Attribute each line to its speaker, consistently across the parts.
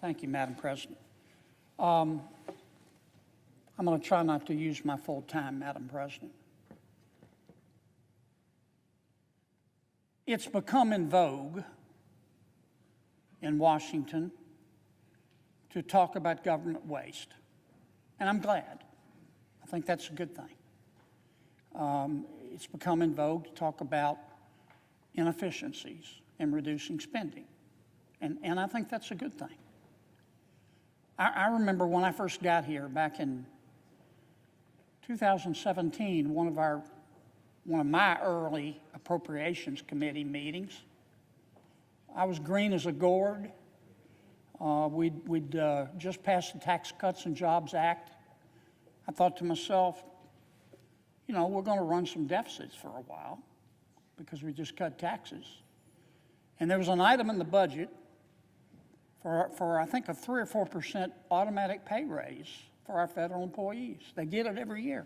Speaker 1: Thank you, Madam President. I'm going to try not to use my full time, Madam President. It's become in vogue in Washington to talk about government waste, and I'm glad. I think that's a good thing. It's become in vogue to talk about inefficiencies and reducing spending, and I think that's a good thing. I remember when I first got here back in 2017, one of my early Appropriations Committee meetings. I was green as a gourd. We'd just passed the Tax Cuts and Jobs Act. I thought to myself, you know, we're going to run some deficits for a while because we just cut taxes. And there was an item in the budget for I think a 3 or 4% automatic pay raise for our federal employees. They get it every year.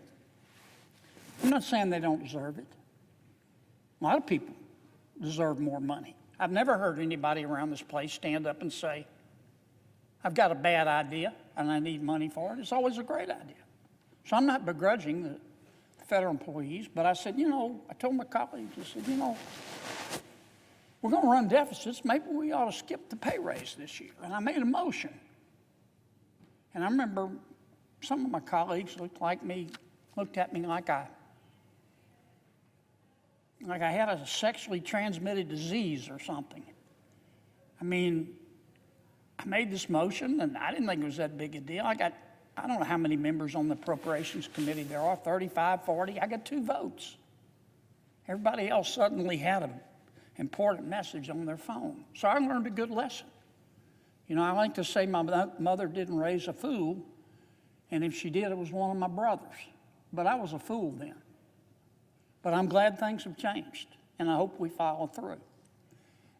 Speaker 1: I'm not saying they don't deserve it. A lot of people deserve more money. I've never heard anybody around this place stand up and say, I've got a bad idea and I need money for it. It's always a great idea. So I'm not begrudging the federal employees, but I said, you know, I told my colleagues, I said, you know, we're going to run deficits. Maybe we ought to skip the pay raise this year. And I made a motion. And I remember some of my colleagues looked at me like I had a sexually transmitted disease or something. I mean, I made this motion, and I didn't think it was that big a deal. I don't know how many members on the Appropriations Committee there are, 35, 40. I got 2 votes. Everybody else suddenly had an important message on their phone. So I learned a good lesson. You know, I like to say my mother didn't raise a fool, and if she did, it was one of my brothers. But I was a fool then. But I'm glad things have changed, and I hope we follow through.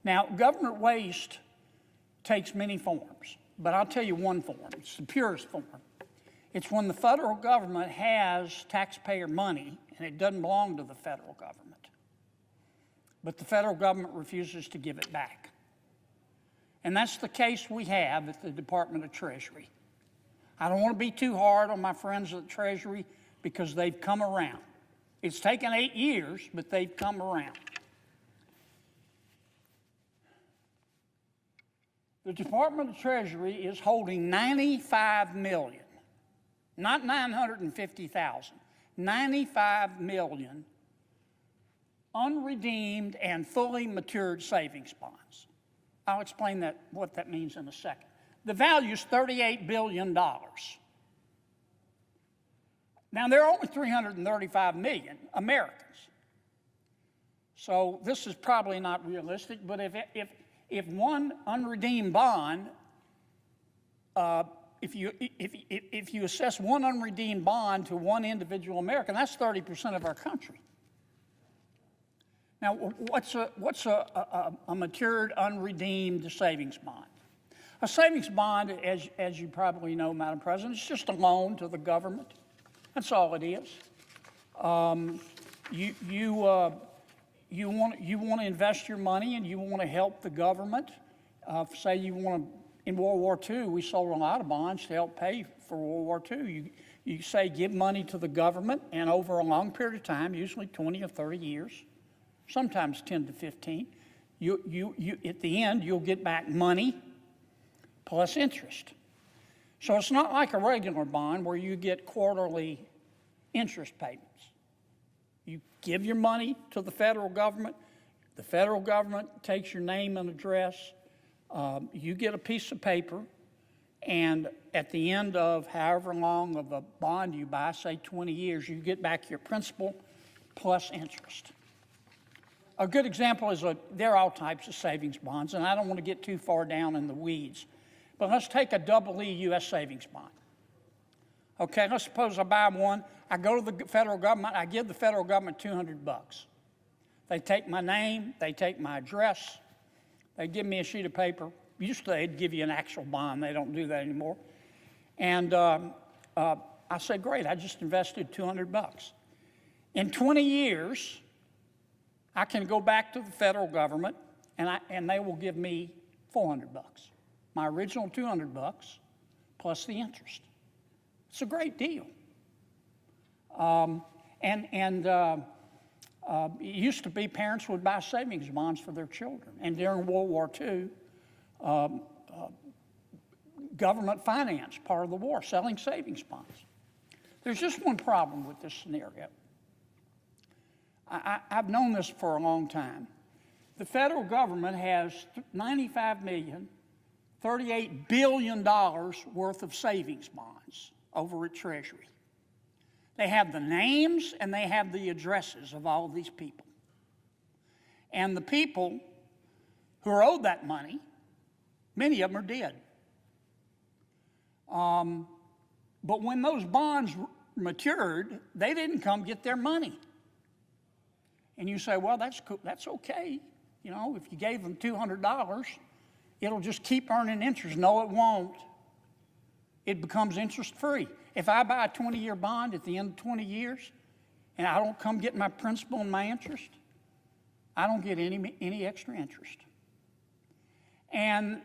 Speaker 1: Now, government waste takes many forms, but I'll tell you one form. It's the purest form. It's when the federal government has taxpayer money, and it doesn't belong to the federal government, but the federal government refuses to give it back. And that's the case we have at the Department of Treasury. I don't want to be too hard on my friends at the Treasury because they've come around. It's taken 8 years, but they've come around. The Department of Treasury is holding $95 million, not $950,000, $95 million unredeemed and fully matured savings bonds. I'll explain what that means in a second. The value is $38 billion. Now, there are only 335 million Americans. So this is probably not realistic, but if one unredeemed bond, if you assess one unredeemed bond to one individual American, that's 30% of our country. Now, what's a matured, unredeemed savings bond? A savings bond, as you probably know, Madam President, is just a loan to the government. That's all it is. You want to invest your money and you want to help the government. Say you want to, in World War II, we sold a lot of bonds to help pay for World War II. You say give money to the government, and over a long period of time, usually 20 or 30 years, sometimes 10 to 15, at the end, you'll get back money plus interest. So it's not like a regular bond where you get quarterly interest payments. You give your money to the federal government takes your name and address, you get a piece of paper, and at the end of however long of a bond you buy, say 20 years, you get back your principal plus interest. A good example is there are all types of savings bonds, and I don't want to get too far down in the weeds, but let's take a double E U.S. savings bond. Okay, let's suppose I buy one. I go to the federal government. I give the federal government $200. They take my name. They take my address. They give me a sheet of paper. Usually they'd give you an actual bond. They don't do that anymore. And I say, great, I just invested $200. In 20 years, I can go back to the federal government, and they will give me $400. my original $200 plus the interest. It's a great deal. It used to be parents would buy savings bonds for their children. And during World War II, government financed part of the war, selling savings bonds. There's just one problem with this scenario. I've known this for a long time. The federal government has $38 billion worth of savings bonds over at Treasury. They have the names and they have the addresses of all of these people. And the people who are owed that money, many of them are dead. But when those bonds matured, they didn't come get their money. And you say, well, that's cool. That's okay. You know, if you gave them $200, it'll just keep earning interest. No, it won't. It becomes interest-free. If I buy a 20-year bond at the end of 20 years and I don't come get my principal and my interest, I don't get any extra interest. And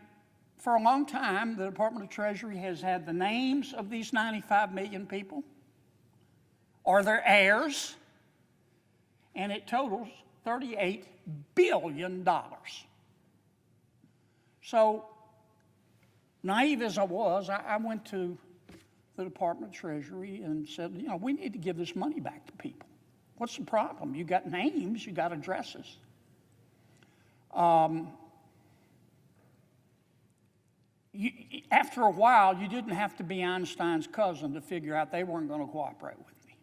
Speaker 1: for a long time, the Department of Treasury has had the names of these 95 million people or their heirs, and it totals $38 billion. So, naive as I was, I went to the Department of Treasury and said, you know, we need to give this money back to people. What's the problem? You got names, you got addresses. After a while, you didn't have to be Einstein's cousin to figure out they weren't going to cooperate with me.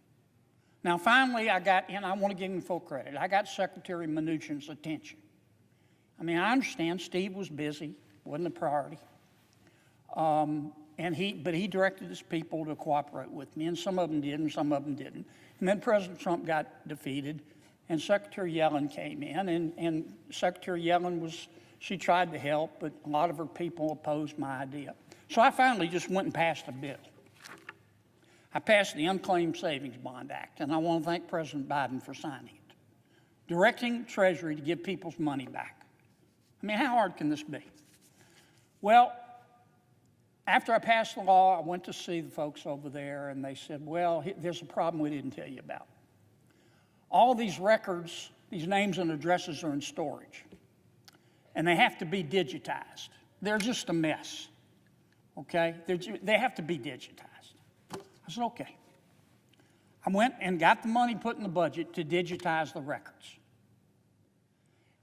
Speaker 1: Now, finally, I want to give him full credit. I got Secretary Mnuchin's attention. I mean, I understand Steve was busy, wasn't a priority. But he directed his people to cooperate with me, and some of them did and some of them didn't. And then President Trump got defeated, and Secretary Yellen came in, and Secretary Yellen she tried to help, but a lot of her people opposed my idea. So I finally just went and passed a bill. I passed the Unclaimed Savings Bond Act, and I want to thank President Biden for signing it, directing Treasury to give people's money back. I mean, how hard can this be? Well, after I passed the law, I went to see the folks over there, and they said, well, there's a problem we didn't tell you about. All these records, these names and addresses are in storage, and they have to be digitized. They're just a mess, okay? They have to be digitized. I said, okay. I went and got the money put in the budget to digitize the records.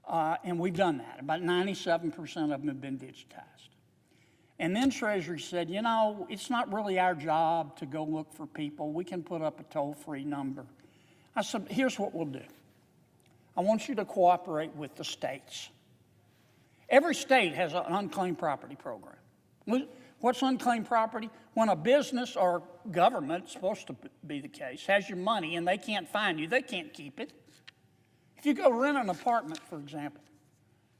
Speaker 1: And we've done that. About 97% of them have been digitized. And then Treasury said, you know, it's not really our job to go look for people. We can put up a toll-free number. I said, here's what we'll do. I want you to cooperate with the states. Every state has an unclaimed property program. What's unclaimed property? When a business or government, it's supposed to be the case, has your money and they can't find you, they can't keep it. If you go rent an apartment, for example,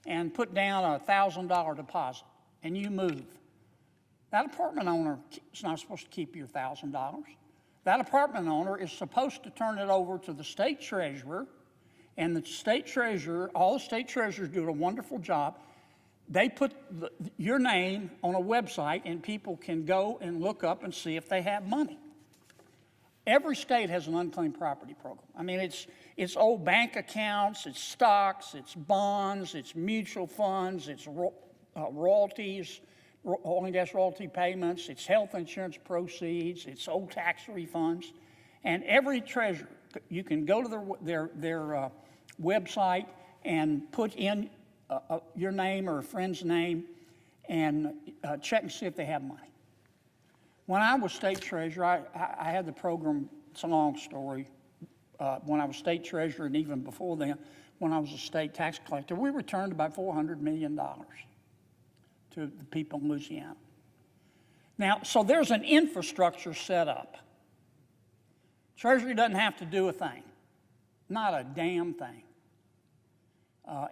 Speaker 1: and put down a $1,000 deposit and you move, that apartment owner is not supposed to keep your $1,000. That apartment owner is supposed to turn it over to the state treasurer, and the state treasurer, all the state treasurers do a wonderful job. They put your name on a website, and people can go and look up and see if they have money. Every state has an unclaimed property program. I mean, it's old bank accounts, it's stocks, it's bonds, it's mutual funds, it's royalties, oil and gas royalty payments, it's health insurance proceeds, it's old tax refunds. And every treasurer, you can go to their website and put in your name or a friend's name and check and see if they have money. When I was state treasurer, I had the program, it's a long story, when I was state treasurer and even before then, when I was a state tax collector, we returned about $400 million to the people in Louisiana. Now, so there's an infrastructure set up. Treasury doesn't have to do a thing, not a damn thing.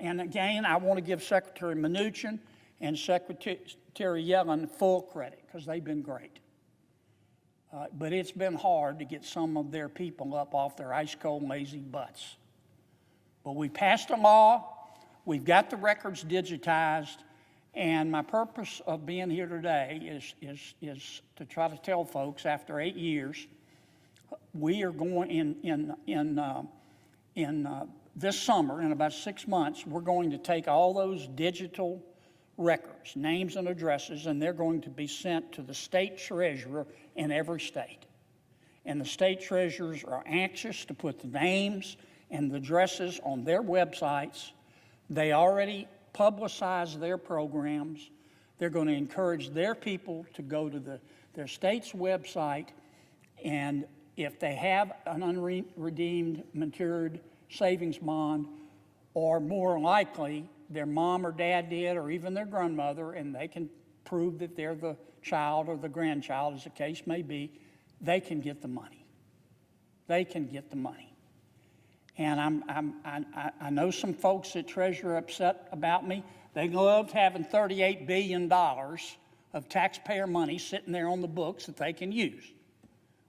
Speaker 1: And again, I want to give Secretary Mnuchin and Secretary Yellen full credit because they've been great. But it's been hard to get some of their people up off their ice-cold, lazy butts. But we passed a law, we've got the records digitized, And my purpose of being here today is to try to tell folks after 8 years, we are going in this summer, in about 6 months, we're going to take all those digital records, names and addresses, and they're going to be sent to the state treasurer in every state. And the state treasurers are anxious to put the names and the addresses on their websites. They already publicize their programs. They're going to encourage their people to go to their state's website, and if they have an unredeemed matured savings bond, or more likely their mom or dad did, or even their grandmother, and they can prove that they're the child or the grandchild, as the case may be, they can get the money. They can get the money. And I know some folks at Treasury are upset about me. They loved having $38 billion of taxpayer money sitting there on the books that they can use.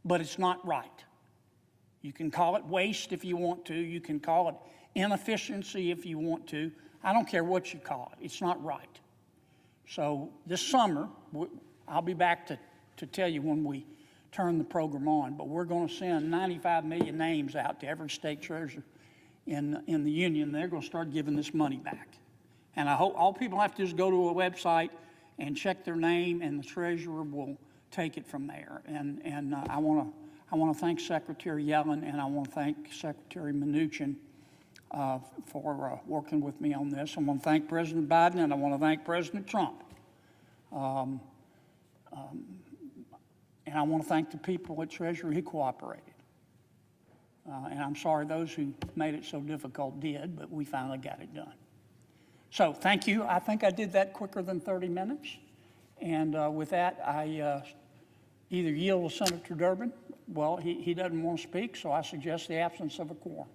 Speaker 1: But it's not right. You can call it waste if you want to. You can call it inefficiency if you want to. I don't care what you call it. It's not right. So this summer, I'll be back to tell you when we turn the program on, but we're going to send 95 million names out to every state treasurer in the union. They're going to start giving this money back. And I hope all people have to do is go to a website and check their name, and the treasurer will take it from there. And I want to thank Secretary Yellen, and I want to thank Secretary Mnuchin for working with me on this. I want to thank President Biden, and I want to thank President Trump. And I want to thank the people at Treasury who cooperated. And I'm sorry those who made it so difficult did, but we finally got it done. So thank you. I think I did that quicker than 30 minutes. And with that, I either yield to Senator Durbin. Well, he doesn't want to speak, so I suggest the absence of a quorum.